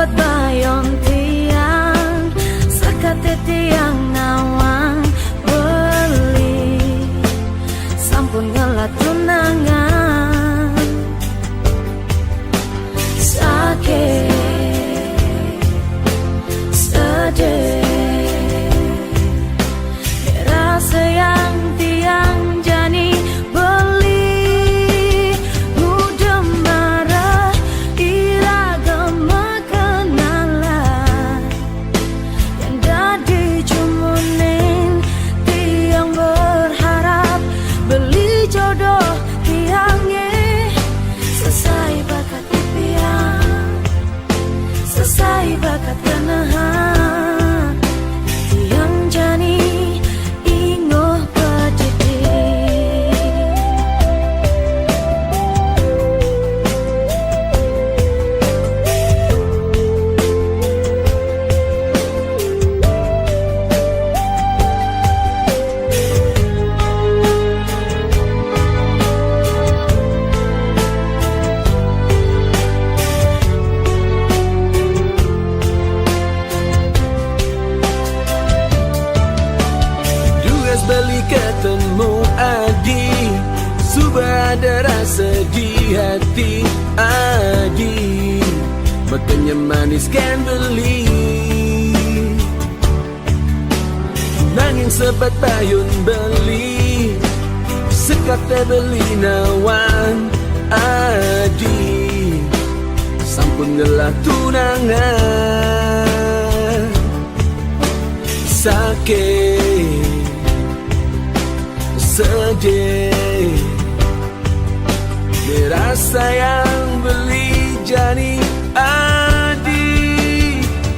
sobat bayon tiang sakate tiang nawang beli sampun ngelat tunangan sakit sedih rasa yang tiang jani beli mudah marah iragama kenalan yang dadi cumunin tiang berharap beli jodoh tiangnya selesai bakat impian selesai bakat kenahan tiang jani ingoh pedidi Dugas beli ketemu Adi Subah ada rasa di hati Adi Makanya manis kan beli Nanging sebat payun beli Sekate beli nawan Adi Sampun gelah tunangan Sakit sedih dirasa yang beli jani Adi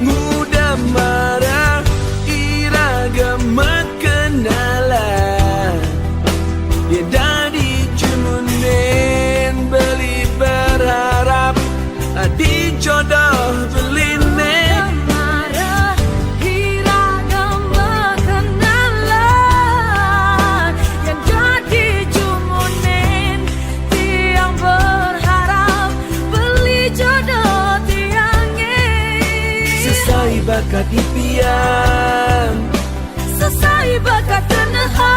mudah marah iragama kenalan dia dadi cumunin beli berharap Adi jodoh beli nen bakat impian selesai bakat kenahan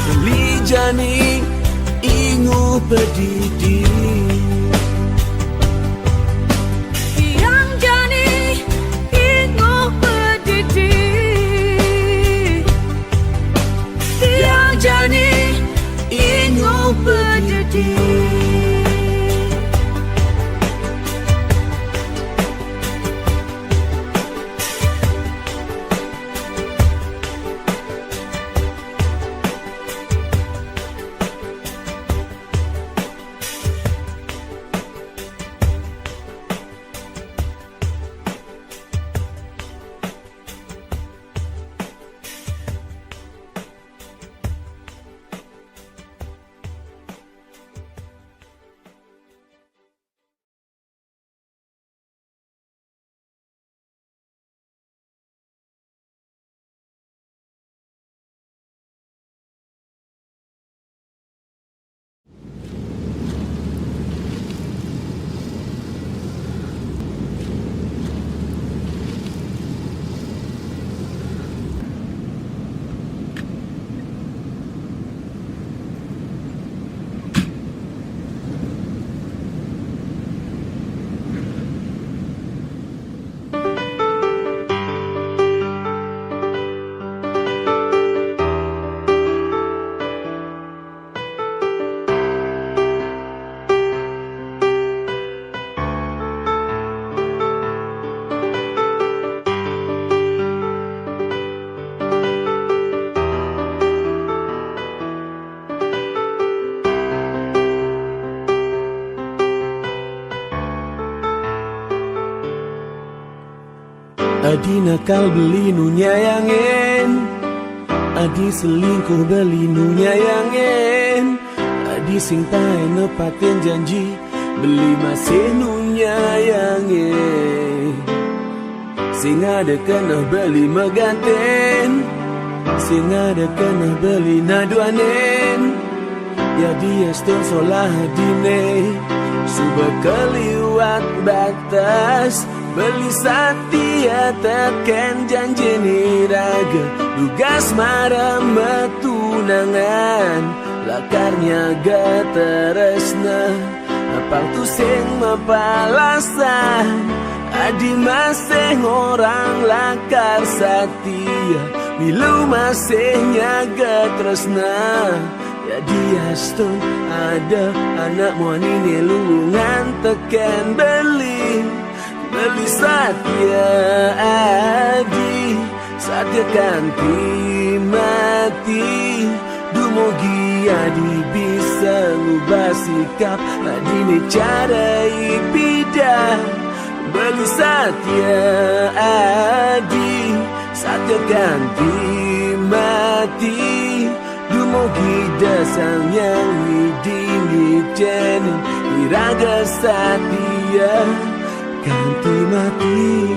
beli jani ingu pedidi tiang jani ingu pedidi tiang jani ingu pedidi Adi nakal beli nu nyayangin Adi selingkuh beli nu nyayangin Adi sing pae nepatin janji beli masih nu nyayangin Sing ada kena beli meganten Sing ada kena beli naduanen Ya dia ston solah dine Sudah keliwat batas, beli setia teken janji niraga, tugas marah metunangan, lakarnya gateresna, apang tu sing mapalasan, adi masih orang lakar setia, milu masih nyaga tresna. Jadi astun ada anak muani lulungan teken beli setia adi, setia kanti mati, dumogi adi bisa ngubah sikap, adi ni cara ipidah, beli setia adi, setia kanti mati, dumogi dasang yang widingi jeni, iraga setia ganti mati.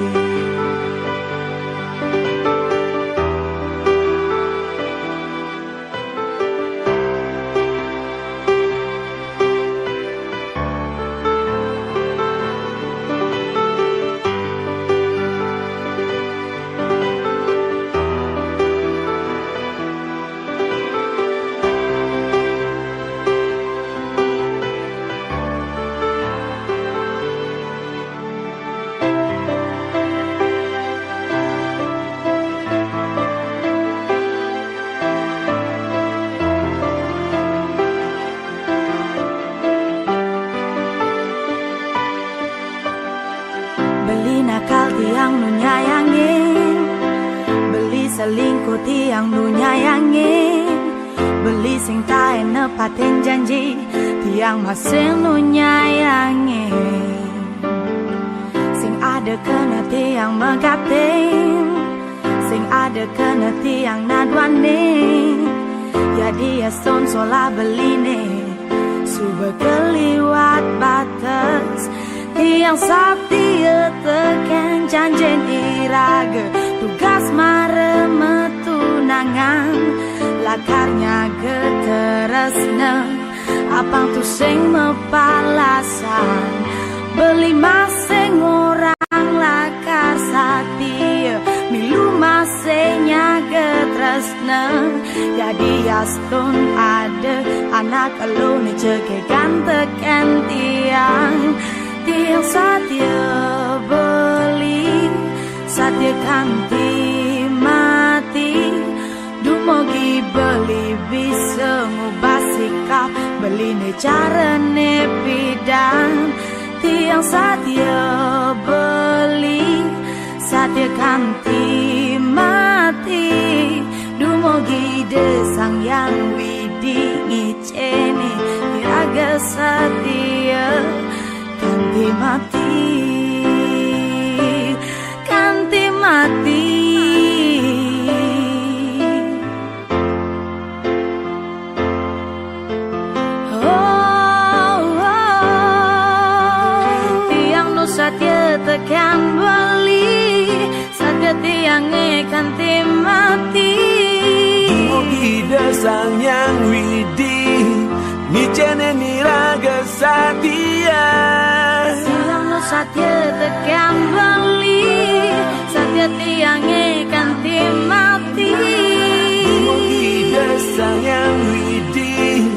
Tiang nu nyayangin, beli selingkuh tiang nu nyayangin, beli sing tae nepatin janji tiang masih nu nyayangin, sing ada kena tiang megatin, sing ada kena tiang nadwanin, ya dia son sola beline, suba keliwat batas, tiang setia teken janjen iraga, tugas mare metunangan, lakarnya geteresna, apang tu sing mepalasan, beli masing orang lakar setia, milu masenya getresna, jadi astun ada anak elu ni cekekan teken tiang, tiang setia beli, setia kanti mati, dumogi beli bisa ngubah sikap, beli ne cara ne bidang, tiang setia beli, setia kanti mati, dumogi desang yang widingi ceni, iraga setia kanti mati, kanti mati. Oh, tiang nu setia tekan beli, setia tiang kanti mati. Dumogi dasang yang widi, ni cene ni raga setia. Satya tekan beli, satya tiang kanti mati. Dumogi dasang yang widi,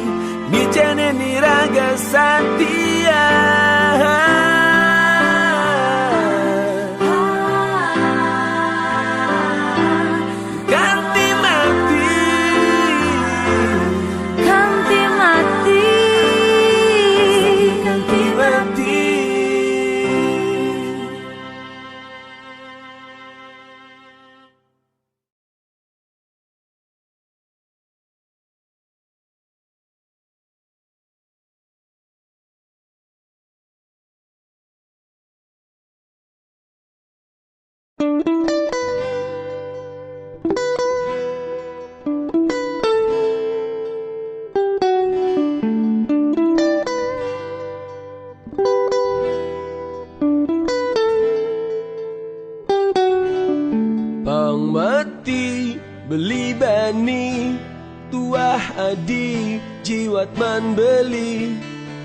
ni cene ni raga setia. Ganti mati, ganti mati, ganti mati. Pang mati beli bani, tuah adi jiwat man beli,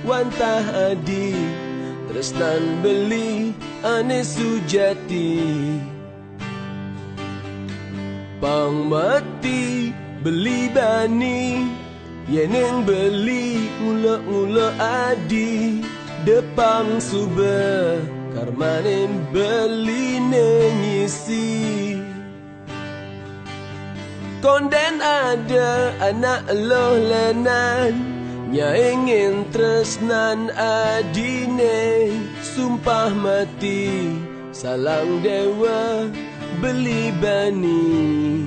wantah adi tresnan beli ane sujati pang mati beli bani yeneng beli ngula-ngula adi depang sube karmanen beli nengisi konden ada anak loh lenan nya ingin tresnan adine sumpah mati salang dewa beli bani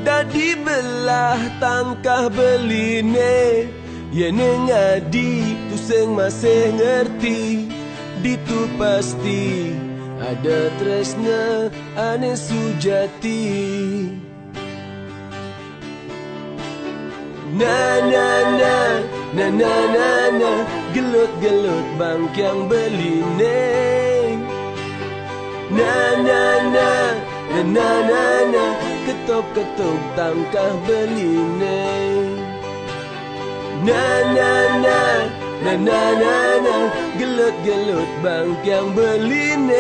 dadi belah tangkah beline yeneng adi tu sing masih ngerti ditu pasti ada tresna ane sujati na na na na na na na gelut-gelut bangkyang beline na na na na na na na ketuk-ketuk tangkah beline na na na na na na na gelut-gelut bangkyang beline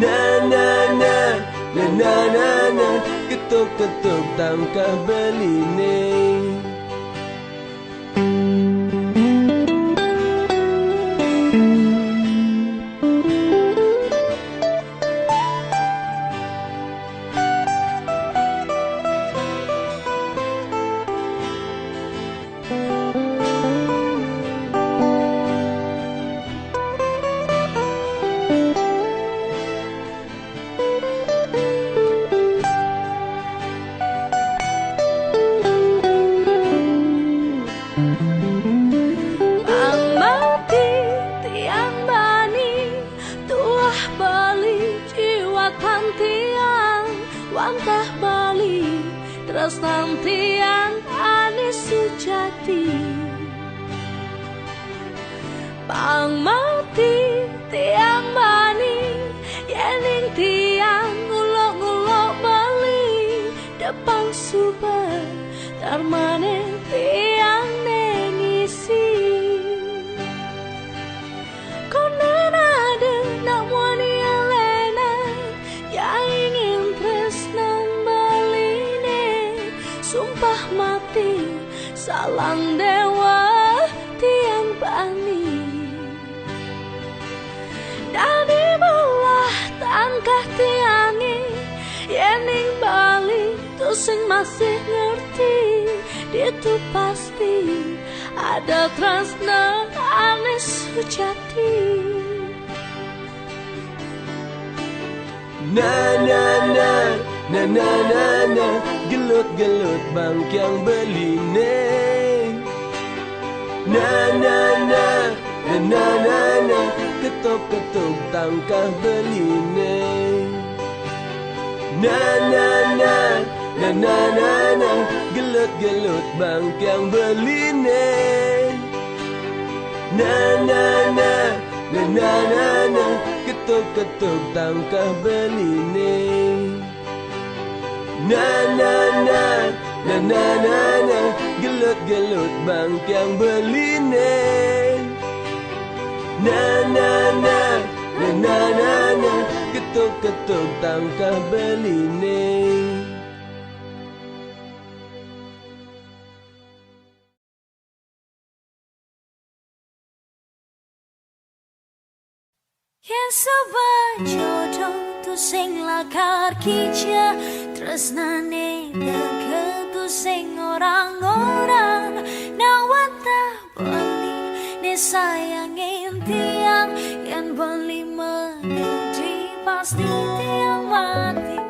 na na na na na na na ketuk-ketuk tangkah beline wantah bali tresnan tiang ane sujati pang mati tiang bani yening tiang ngulok-ngulok bali depan super tarmane tiang nengisi konen ada nak wani alena ya ingin tresnan baline sumpah mati salang dewa tiang bani dadi belah tangkah tiangi yening bali tu sing masih ngerti itu pasti ada tresna ane sujati na na na na na na na gelut-gelut bangkyang beline na na na na na na na ketuk-ketuk tangkah beline na na na na na na na gelut-gelut bangkyang beline na na na na na na na ketuk-ketuk tangkah beline na na na na na na na gelut-gelut bangkyang beline na na na na na na na ketuk-ketuk tangkah beline Yen sebajodoh tu sing lakar kica tresnane deket tu sing orang-orang nawata beli ne sayangin tiang yen beli mengerti pasti tiang mati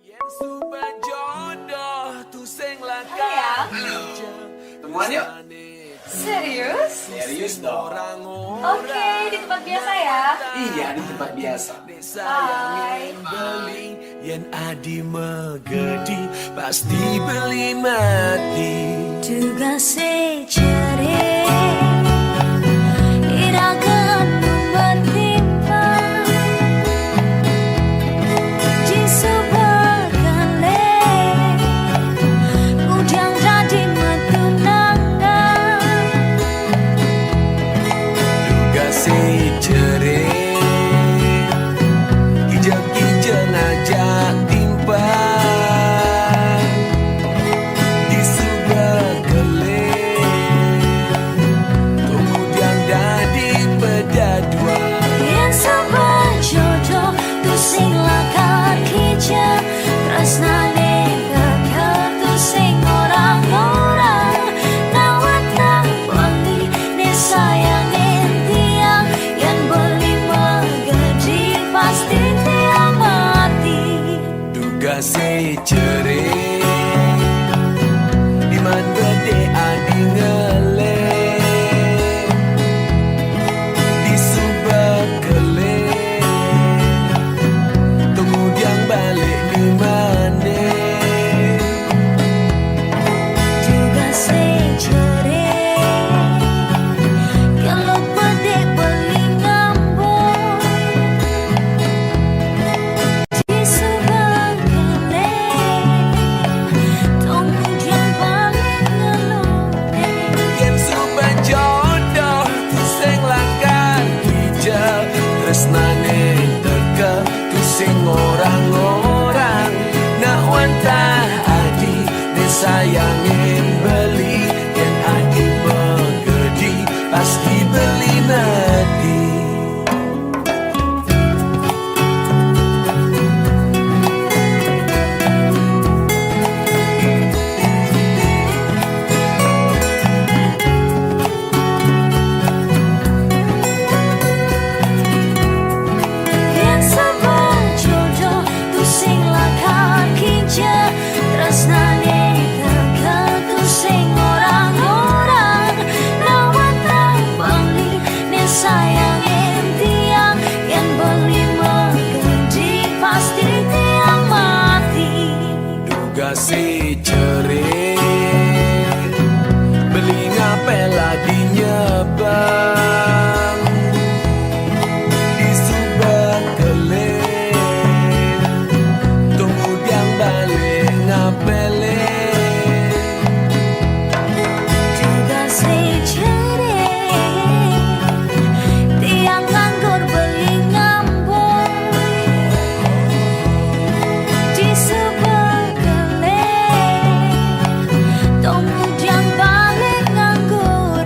yen sebajodoh tu sing lakar kica Temuan yuk. Serius? Serius dong. Oke, di tempat biasa ya? Iya, di tempat biasa. Bye. Beli yen adi megedi pasti beli mati Tugas cari irakan bertimpa jisubakan le udang jadi matuna sayangin beli yen adi megedi pasti beli nanti. Yang sabar jodoh tu sing lakon kinja tresnane teka tu sing orang-orang nawatan beli ne sayangin tiang yang beli menggedi pasti tiang mati. Juga si cerit beli ngapela di nyebang di subang kelih tunggu diang balik ngapele. Juga si cerit tiang nganggur beli ngambung di sebelah kelih kemudian balik nganggur.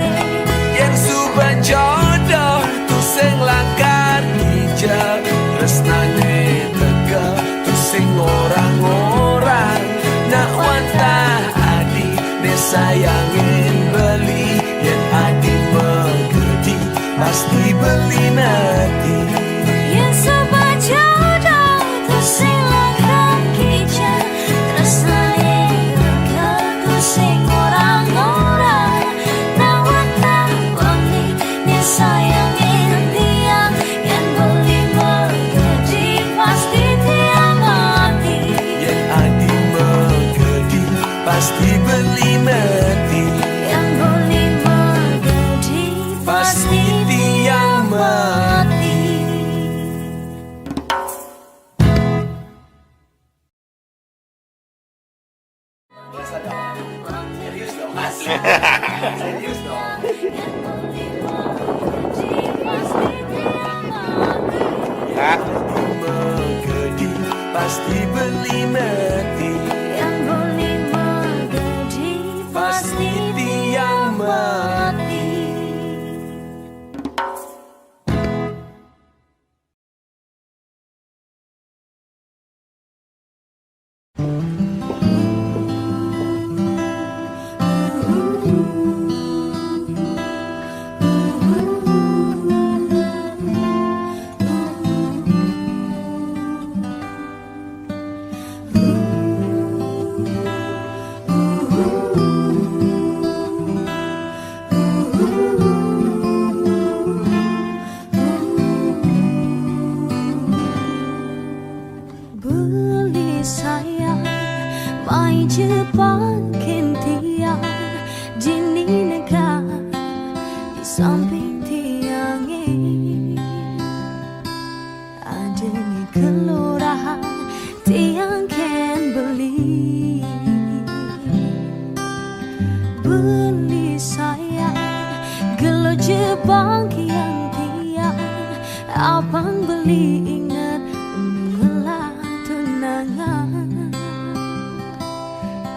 Yang subang jodoh tu sing langkar hijau resnane tega tu sing orang-orang nak wantah adi ne sayangin beli yen adi megedi pasti beli nanti. Yang sabar jodoh tu sing lakon kinja tresnane teka tu sing orang-orang nawatan beli ne sayangin tiang yang beli menggedi pasti tiang mati. Yen adi megedi pasti beli nanti. Yang beli menggedi pasti tiang mati. Biasa dong. Serius dong, asli. Serius dong. Megedi pasti beli nanti. Yang beli menggedi pasti tiang mati. Beli sayang mai Jepang kentiang jini negara di samping tiangnya ada ni kelurahan tiang kan beli. Beli sayang gelo Jepang kian tiang abang beli ingat mengelah tunangan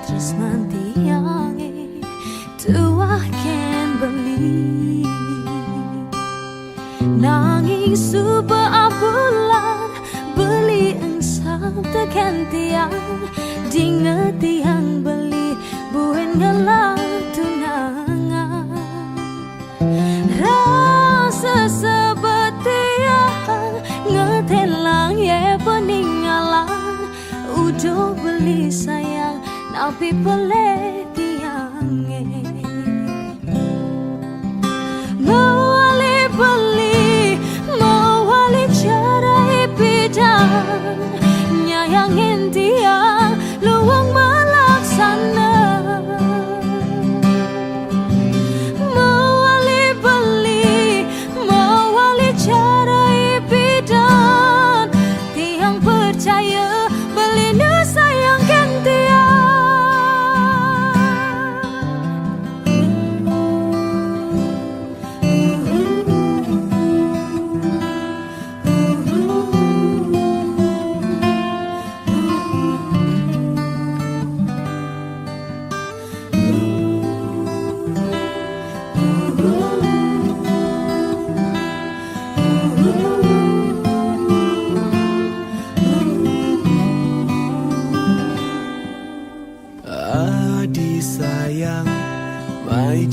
terus nanti yang tua kan beli nanging suba bulan beli ensam tekan tiang dinget tiang beli buen ngelah tunangan rasa sebetiang ngetelang ye peninggalan udah beli sayang tapi peleh tiangnya mawali beli mawali cara bidang nyayangin tiang luang melaksana mawali beli mawali cara bidang tiang percaya beli nu sayangkan tiang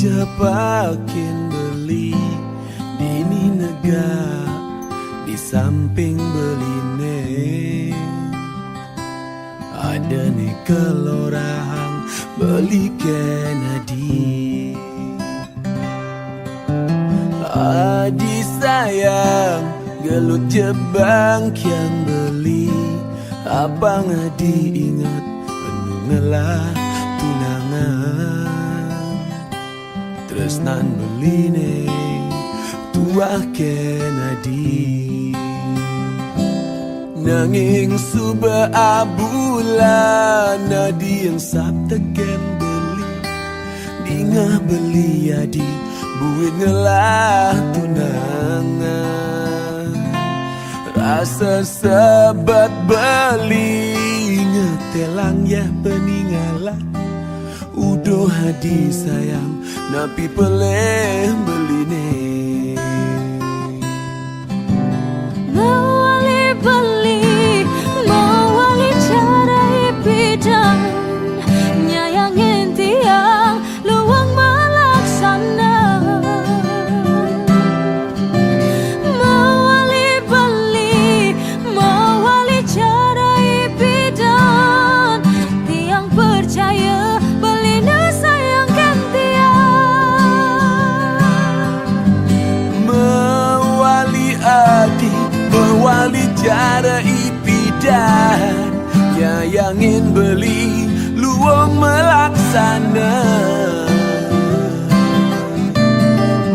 Japakin beli dini nega di samping beline ada nih kelurahan beli kenadi. Adi sayang gelut jebang yang beli apa ngadi ingat penungelah tunangan tresnan beline tua kenadi nanging suba abula nadi yang sabteken beli dingah beli adi buin ngelah tunangan rasa sebat beli ngetelang ya peninggalan udah hadi sayang napi peleh beline Mawali beli, mawali cara ipidan nyayangin tiang luang malaksana. Mawali beli, mawali cara ipidan tiang percaya belina sayangkan tiang. mewali adi mewali cara ipidan nyayangin beli luang melaksana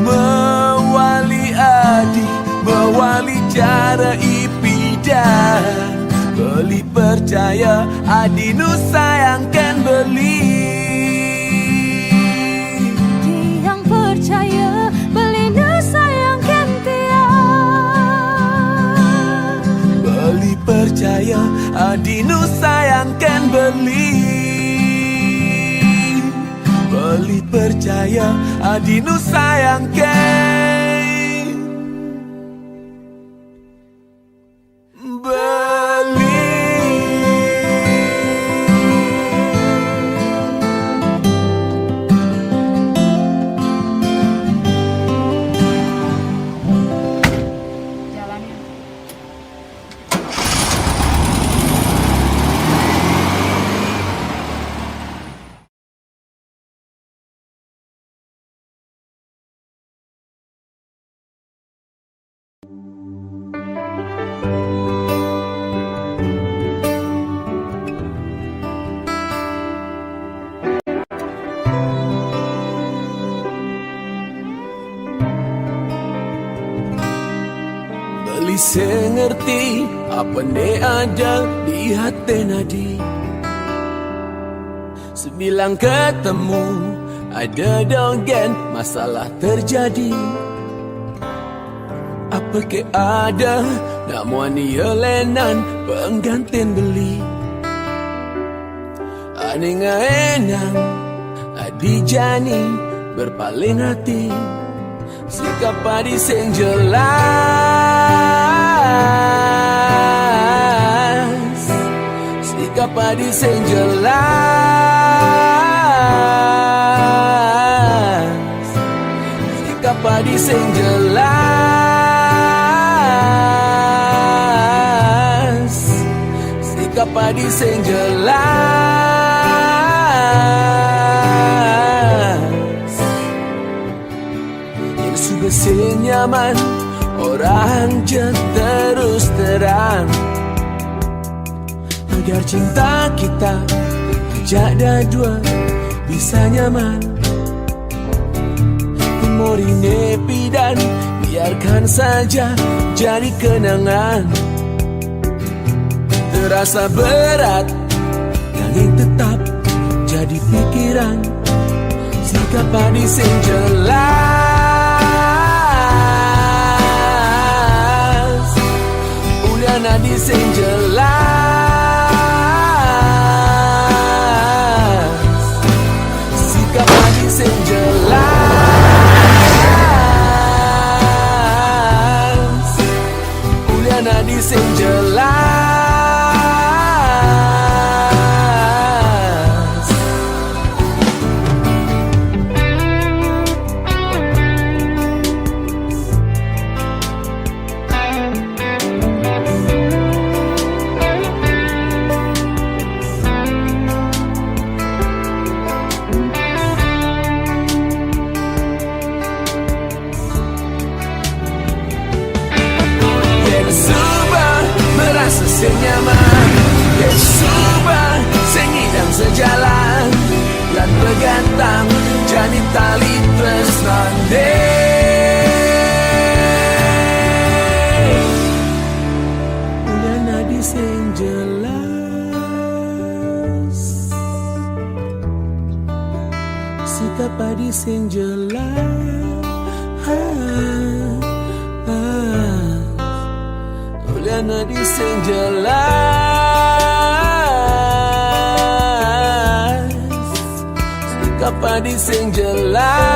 mewali adi mewali cara ipidan beli percaya adi nu sayangkan beli Tiang percaya belina sayangkan tiang. beli percaya adi nu sayangkan beli beli percaya adi nu sayangkan beli. Beli sengerti apa ne ada di hati nadi sebilang ketemu ada donggen masalah terjadi apa ke ada namun yelenan penggantin beli ane enang adi jani berpaling hati sikap padi sing jelas sikap padi sing jelas sikap padi sing jelas sikap padi sing jelas yang sudah senyaman orang terus terang agar cinta kita ajak dua bisa nyaman memori nepi dan biarkan saja jadi kenangan terasa berat nanging tetap jadi pikiran sikap padi sing jelas ulian nadi sing jelas sikap padi sing jelas ulian nadi sing jelas tresnane. Udah nadi sing jelas, sikap padi sing jelas. Udah nadi sing jelas, sikap padi sing jelas.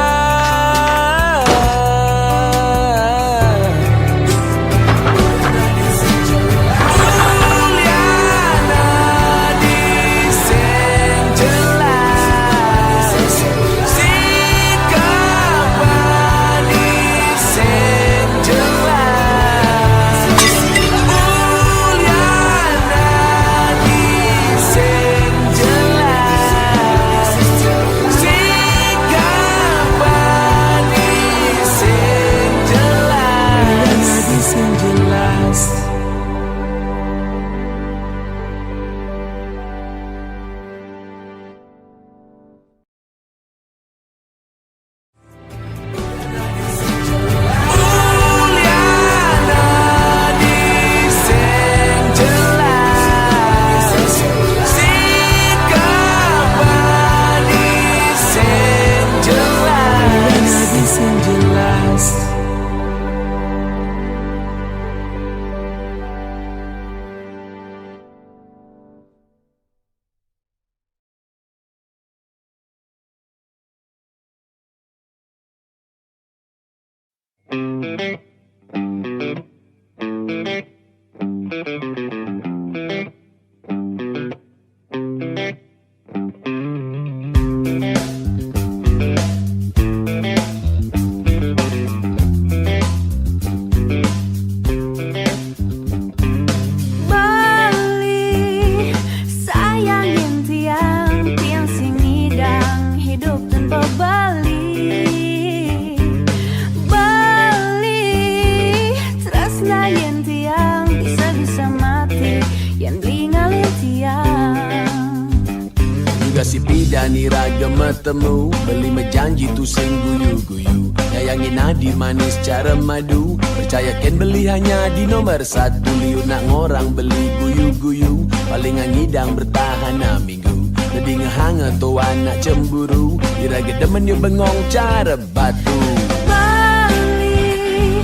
Temu beli menjanji tu sing guyu-guyu, nyayangin nadi manis cara madu, percaya ken beli hanya di nomor satu. Liu nak ngorang beli guyu-guyu, paling ngidang bertahan minggu. Jadi ngehangat tu anak cemburu, iraga demen yo bengong cara batu. Bali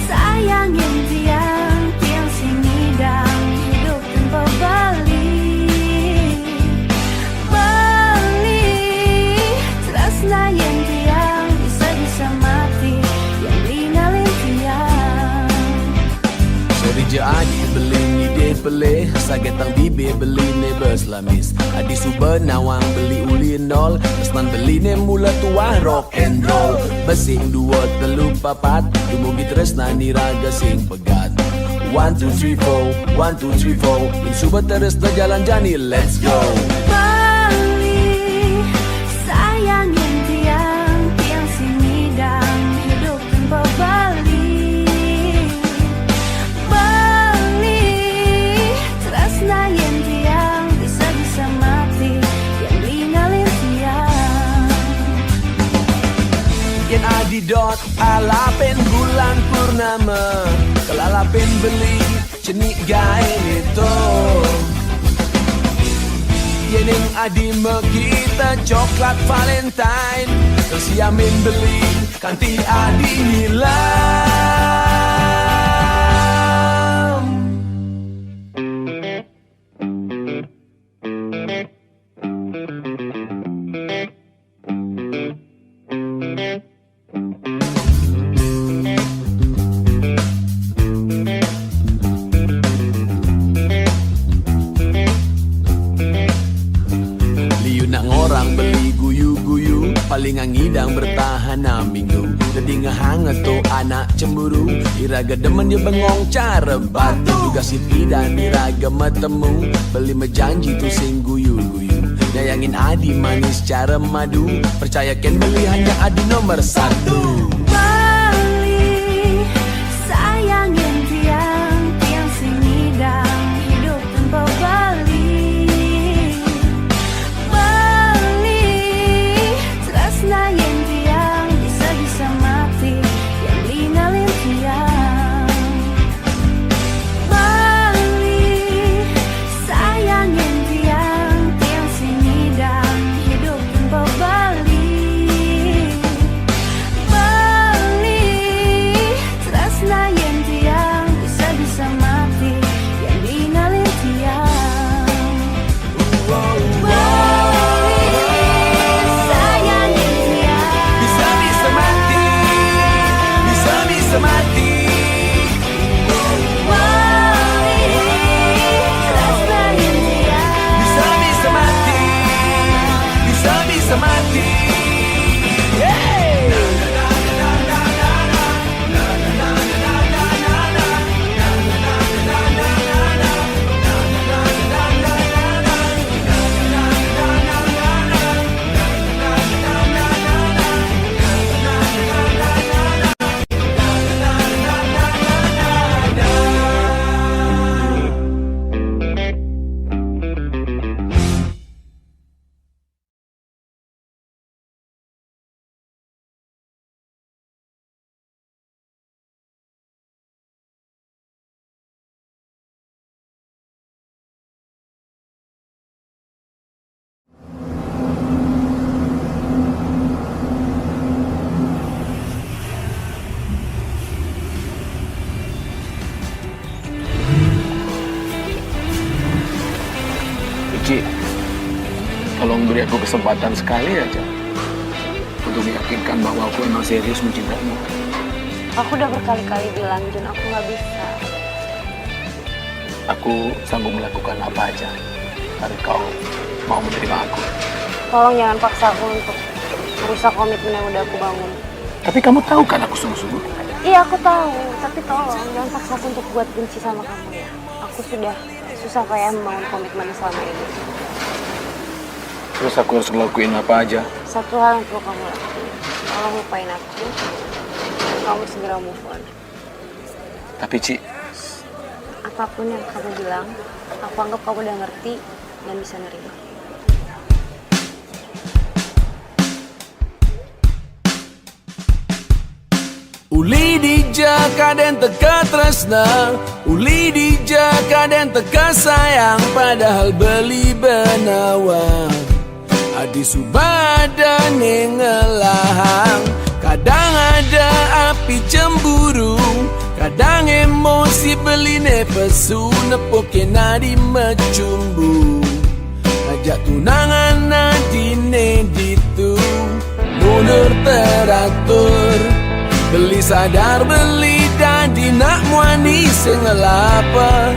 sayangin tiang sing ngidang hidup tanpa Bali. Yang tiang bisa-bisa mati, yang ninggalin tiang. Sorry je adi beli ni de peleh, sagetang bibe beli ne berslamis. Adi suba nawang beli uli nol, pesnan beli ne mula tua rock and roll. Besing dua telu papat, dumugi tresna ni raga sing pegat. 1, 2, 3, 4, 1, 2, 3, 4, in suba terus na jalan jani, let's go. Bali sayangin tiang sing ngidang hidup tanpa Bali. Bali tresnain tiang bisa-bisa mati, yang ninggalin tiang. Yen adi dot alapen bulan purnama, kelalapen beli cenik gain itu. Yeneng adi kita coklat Valentine, terus yamin beli kanti adi hilang. Paling ngidang bertahan minggu, jadi ngehangat tuh anak cemburu, iraga demen dia bengong cara batu. Juga si pidan iraga metemu, beli menjanji tuh sing guyu-guyu, nyayangin adi manis cara madu, percaya ken beli hanya adi nomor satu. Bali sayangin tiang sing ngidang hidup tanpa Bali. Nayen tiang bisa-bisa beri aku kesempatan sekali aja untuk meyakinkan bahwa aku emang serius mencintaimu. Aku udah berkali-kali bilang, Jun, aku nggak bisa. Aku sanggup melakukan apa aja agar kau mau menerima aku. Tolong jangan paksa aku untuk merusak komitmen yang udah aku bangun. Tapi kamu tahu kan aku sungguh-sungguh? Iya, aku tahu. Tapi tolong jangan paksa aku untuk buat benci sama kamu ya. Aku sudah susah payah membangun komitmen selama ini. Terus aku harus ngelakuin apa aja? Satu hal yang perlu kamu lakuin. Tolong lupain aku. Kamu segera move on. Tapi Ci, Apapun yang kamu bilang, aku anggap kamu udah ngerti dan bisa nerima. Uli dijaka dan teka tresna, uli dijaka dan teka sayang, padahal beli benawa adi subada nengelahang. Kadang ada api cemburu, kadang emosi beline pesu, nepoke nadi mecumbu. Ajak tunangan nadine ditu, mundur teratur. Beli sadar beli dadi nak muani sengelapa,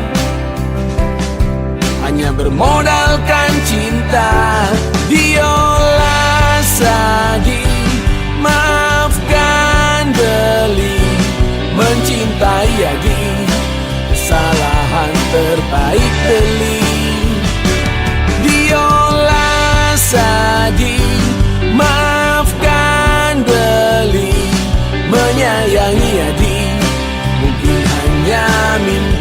hanya bermodalkan cinta. Diolah sadi, maafkan beli, mencintai adi, kesalahan terbaik beli. Diolah sadi, maafkan beli, menyayangi adi, mungkin hanya mimpi.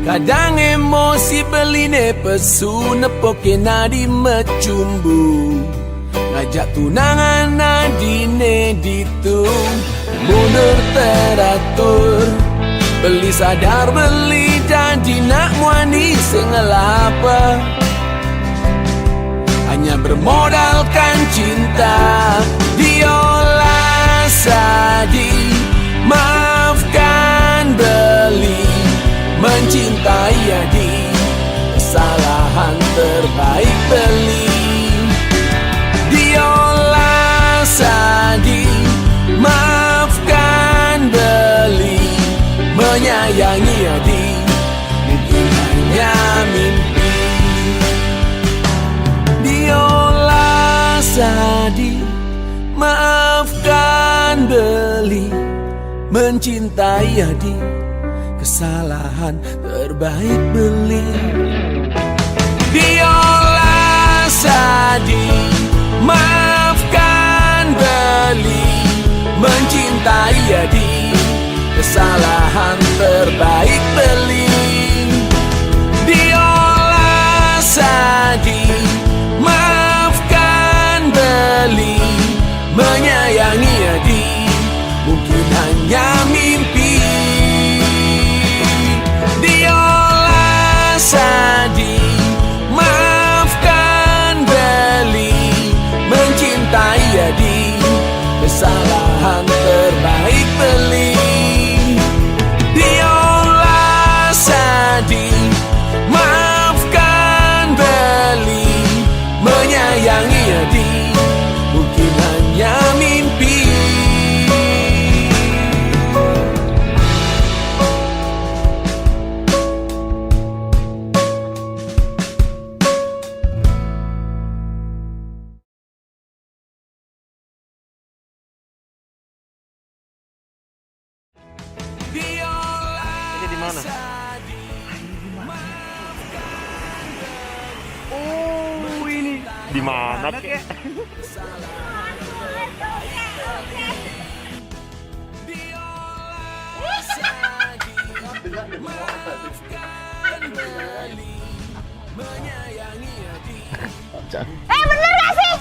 Kadang emosi beline pesu, nepoke nadi mecumbu. Ngajak tunangan nadine ditu, mundur teratur. Beli sadar beli janji nak muani sengelapa, hanya bermodalkan cinta. Diolah sadi, maafkan beli, mencintai adi, kesalahan terbaik beli. Diolah sadi, maafkan beli, menyayangi adi, mungkin hanya mimpi. Diolah sadi, maafkan beli, mencintai adi, kesalahan terbaik beli. Diolah sadi, maafkan beli, mencintai adi, kesalahan terbaik beli. Diolah sadi, maafkan beli, menyayangi adi, mungkin hanya mimpi. Diolah sadi, maafkan beli, mencintai adi, kesalahan terbaik beli. Diolah sadi, maafkan beli, menyayangi adi, mungkin hanya mimpi. Ini di mana? Oh, ini di mana kek? Maafkan beli, menyayangi Cak. Bener gak sih?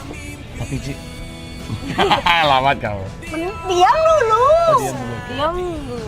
Tapi Ci. Lawat kau. Diam dulu. Diam dulu. Diam dulu.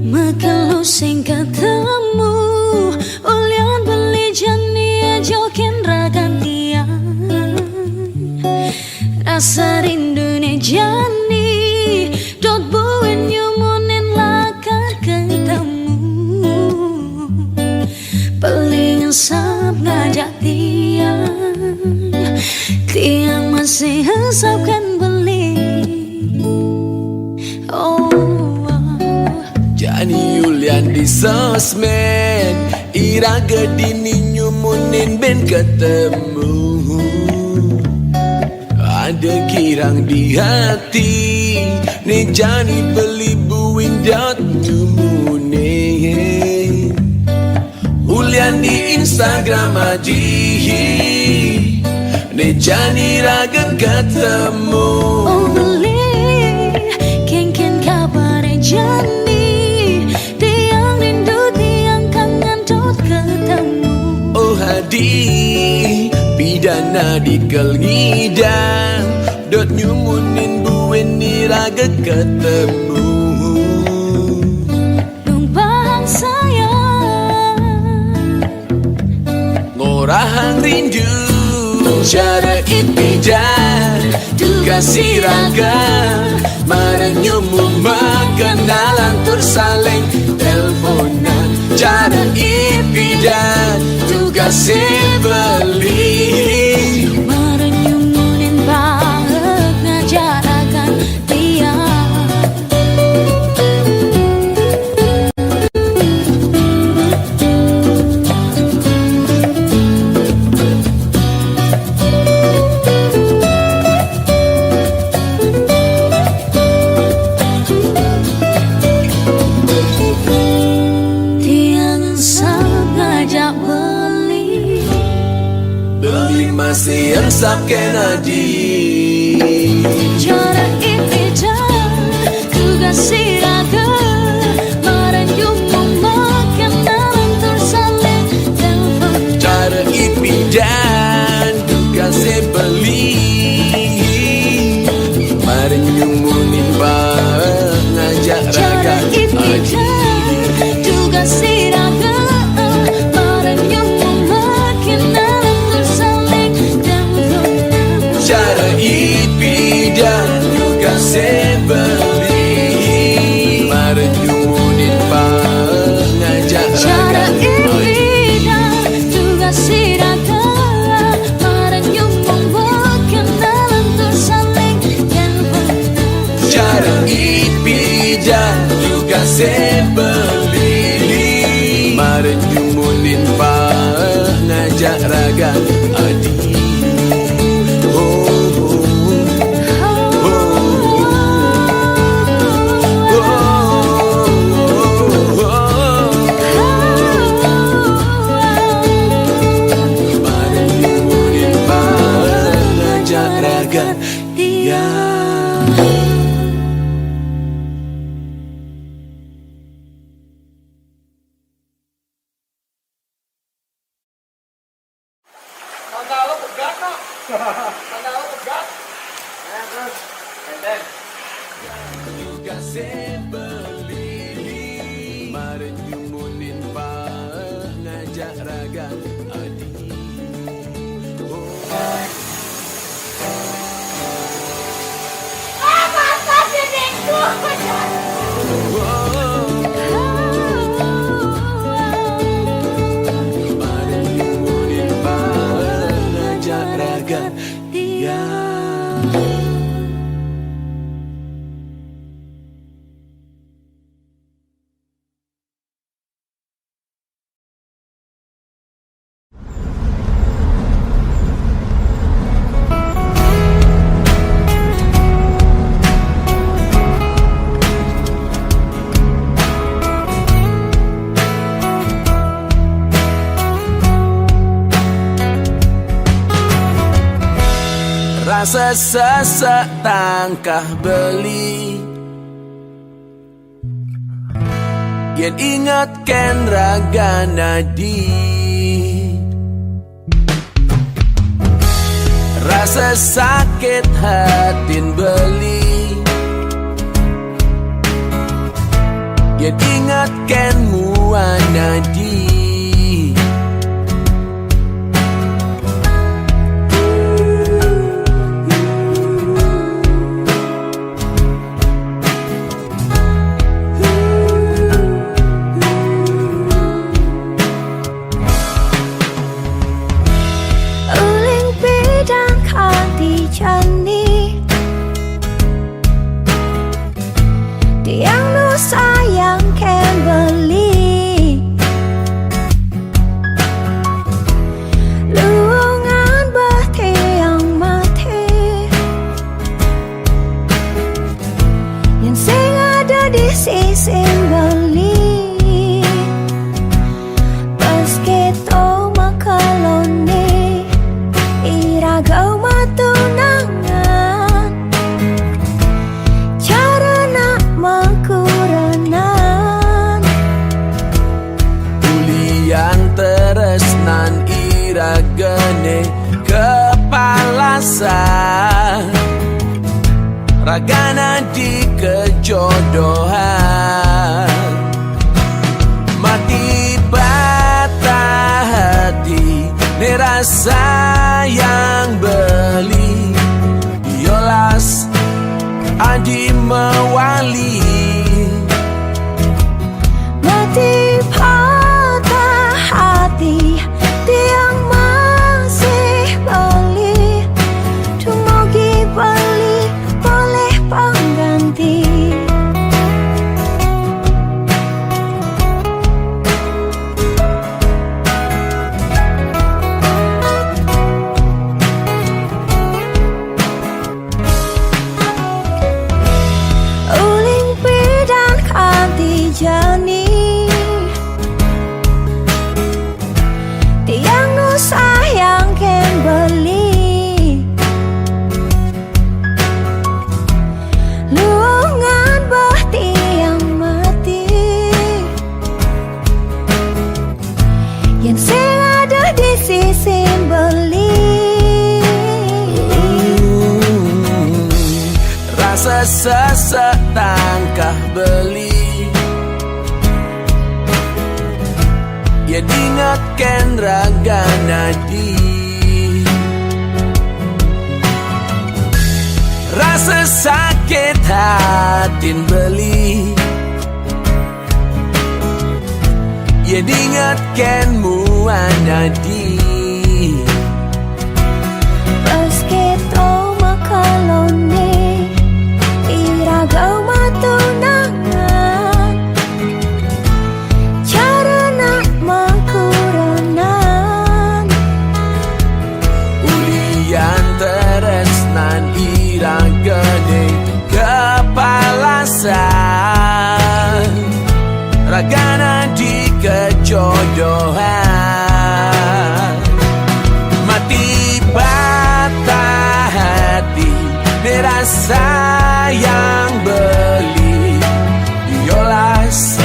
Mekalu sing ketemu ulian beli jania jokin ragantian rasa rindu ne jani dot buin nyumunin lakar ketemu paling sab ngajak tiang masih hesapkan beli Jani Yulian di sosmed Ira gedini nyumunin ben ketemu Ada kirang di hati Nih Jani beli buin dot nyumunin Ulian di Instagram aji Nih Jani ragen ketemu Oh beli ken kabar Jani tiang rindu tiang kangen dot ketemu Oh hadi pidana di kelngidang dot nyumunin buen niraga ketemu numpang sayang ngorahang rindu cara ipidan tugas siraga marenyumu kenalan tersaling teleponan cara ipidan tugas beli merenyumunin banget ngajarakan tiang masih yang sap Kennedy cara ipidan tugas siraga merenyumu kenalan tersaling telepon cara ipidan tugas beli merenyumunin bang ngajak raga aji tugas siraga cara ipidan juga sebeli merenyumunin pengajak cara raga ipidan juga siraga merenyumun kenalan tersaling cara ipidan juga sebeli merenyumunin pengajak raga adi juga sebeli merenyumunin pengajak raga adi Mengajak raga dia. Rasa sesak tangkah beli Yen ingatkan raga nadi Rasa sakit hatin beli Yen ingatkan mua nadi Tiang nu sayang kan beli Luangan bahti yang mati Yang sing ada di sisi beli Pas kita makaloni Iragau matunangan Teresnan iragane kepalasan Ragana di kejodohan Mati patah hati Ni rasa yang beli Yolas adi mewali Mati patah hati Tiang masih beli Tumogi beli boleh pengganti Uling bidang kanti jani Tiang nu sayang kan beli Luangan bahti yang mati Yang sing ada di sisi beli Rasa sesak tangkah beli Ya diingatkan raga nadi Rasa sakit hatin beli Ya diingatkan mua nadi Pas kita makaloni Iragau matunangan Cara nak makuranan Ulian teresnan iragane kepalasan Ragana di kejodohan Mati patah hati Ni rasa yang beli Yolas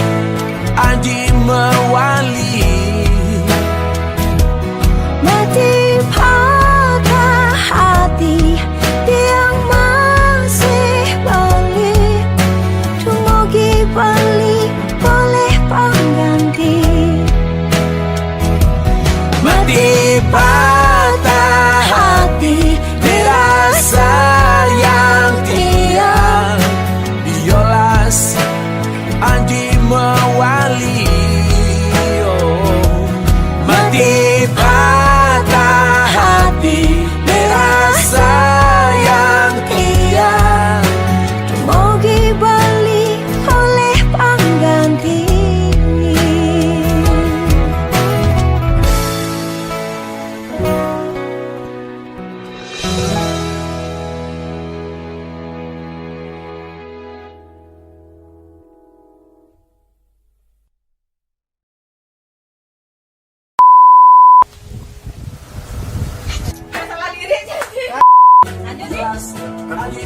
adi mewali Mati patah hati Tiang masih beli Tumogi beli boleh pengganti Mati patah hati Dirasa yang tiang Yola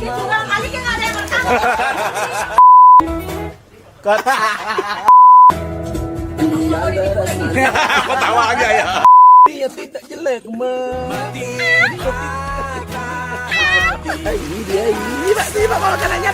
Tunggal kali kan ada yang berkata. Kau tawa aja ya. Dia tidak jelek mati. Ini dia, ini pak kalau kanannya.